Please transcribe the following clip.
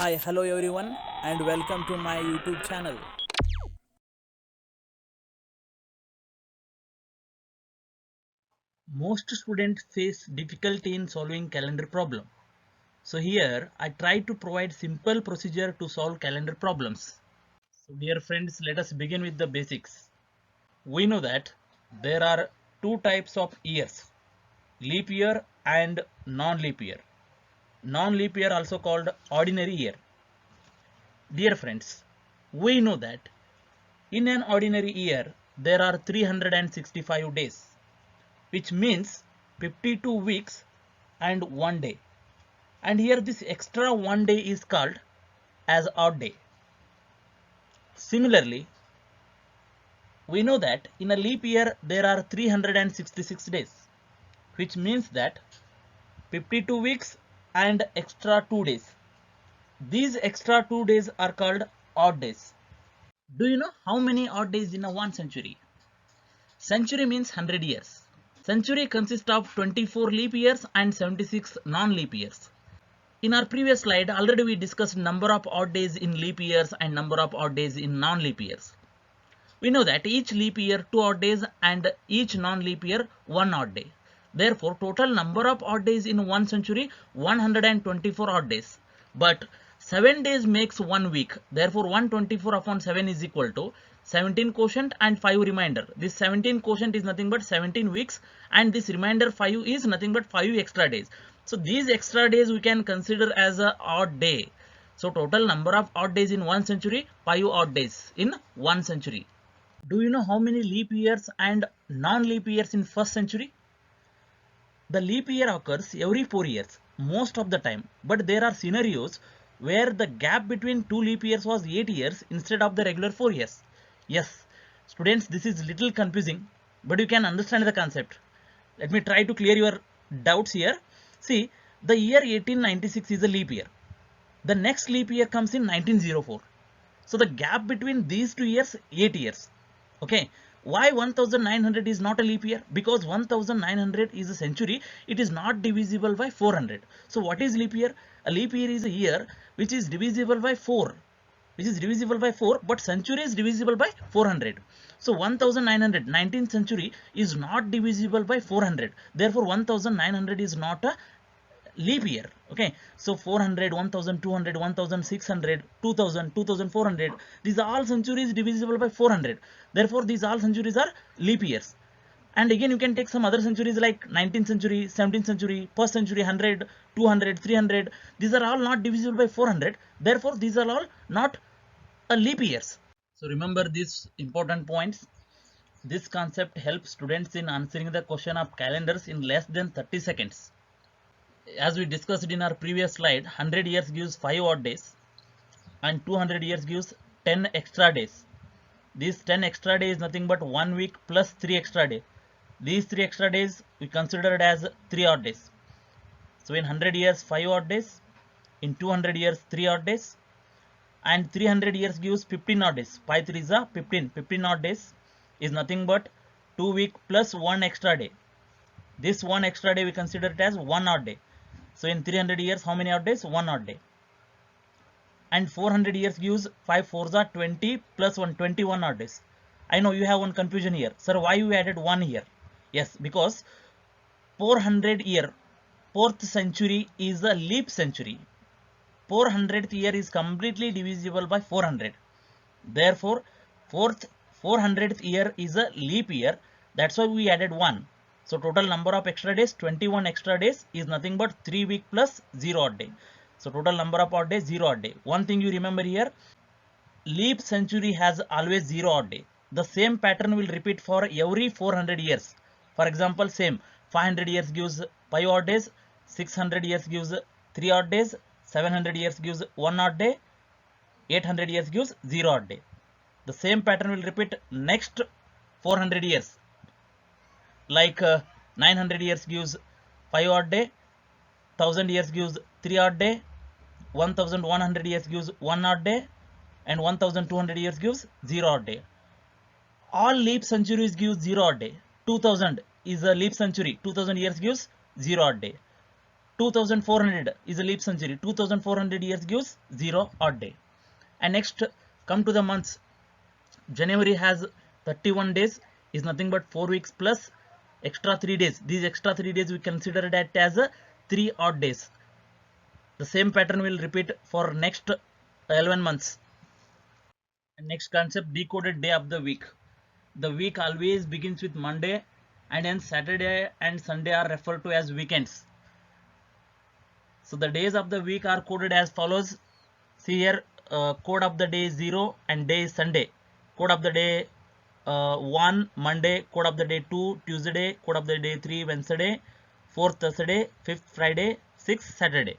Hi, hello everyone, and welcome to my YouTube channel. Most students face difficulty in solving calendar problem. So here I try to provide simple procedure to solve calendar problems. So dear friends, let us begin with the basics. We know that there are two types of years, leap year and non-leap year. Non-leap year also called ordinary year. Dear friends, we know that in an ordinary year there are 365 days, which means 52 weeks and 1 day. And here this extra 1 day is called as odd day. Similarly, we know that in a leap year there are 366 days, which means that 52 weeks and extra 2 days. These extra 2 days are called odd days. Do you know how many odd days in a 1 century? Century means 100 years. Century consists of 24 leap years and 76 non-leap years. In our previous slide, already we discussed number of odd days in leap years and number of odd days in non-leap years. We know that each leap year 2 odd days and each non-leap year 1 odd day. Therefore, total number of odd days in 1 century 124 odd days. But 7 days makes 1 week. Therefore, 124 upon 7 is equal to 17 quotient and 5 remainder. This 17 quotient is nothing but 17 weeks and this remainder 5 is nothing but 5 extra days. So these extra days we can consider as a odd day. So total number of odd days in 1 century 5 odd days in 1 century. Do you know how many leap years and non-leap years in first century? The leap year occurs every 4 years, most of the time, but there are scenarios where the gap between two leap years was 8 years instead of the regular 4 years. Yes, students, this is little confusing, but you can understand the concept. Let me try to clear your doubts here. See, the year 1896 is a leap year. The next leap year comes in 1904. So the gap between these 2 years, 8 years. Okay. Why 1900 is not a leap year? Because 1900 is a century. It is not divisible by 400. So what is leap year? A leap year is a year which is divisible by 4. Which is divisible by 4, but century is divisible by 400. So 1900, 19th century is not divisible by 400. Therefore 1900 is not a leap year. Okay, so 400, 1200, 1600, 2000, 2400, these are all centuries divisible by 400. Therefore these all centuries are leap years. And again you can take some other centuries like 19th century, 17th century, first century, 100, 200, 300. These are all not divisible by 400. Therefore these are all not a leap years. So remember these important points. This concept helps students in answering the question of calendars in less than 30 seconds. As we discussed in our previous slide, 100 years gives 5 odd days and 200 years gives 10 extra days. These 10 extra days is nothing but 1 week plus 3 extra days. These 3 extra days we considered as 3 odd days. So in 100 years 5 odd days, in 200 years 3 odd days, and 300 years gives 15 odd days. 5 3 is 15. 15 odd days is nothing but 2 week plus 1 extra day. This 1 extra day we consider it as 1 odd day. So in 300 years, how many odd days? 1 odd day. And 400 years gives 5 4s are 20 plus 1, 21 odd days. I know you have one confusion here. Sir, why you added 1 here? Yes, because 400 year, 4th century is a leap century. 400th year is completely divisible by 400. Therefore, 400th year is a leap year. That's why we added 1. So total number of extra days, 21 extra days is nothing but 3 week plus 0 odd day. So total number of odd days, 0 odd day. One thing you remember here, leap century has always 0 odd day. The same pattern will repeat for every 400 years. For example, same 500 years gives 5 odd days, 600 years gives 3 odd days, 700 years gives 1 odd day, 800 years gives 0 odd day. The same pattern will repeat next 400 years. Like 900 years gives 5 odd day, 1000 years gives 3 odd day, 1100 years gives 1 odd day, and 1200 years gives 0 odd day. All leap centuries give 0 odd day. 2000 is a leap century. 2000 years gives 0 odd day. 2400 is a leap century. 2400 years gives 0 odd day. And next, come to the months. January has 31 days, is nothing but 4 weeks plus extra 3 days. These extra 3 days we consider that as a 3 odd days. The same pattern will repeat for next 11 months. And next concept, decoded day of the week. The week always begins with Monday, and then Saturday and Sunday are referred to as weekends. So the days of the week are coded as follows. See here, code of the day is 0 and day is Sunday. Code of the day 1 Monday, code of the day 2 Tuesday, code of the day 3 Wednesday, 4th Thursday, 5th Friday, 6th Saturday.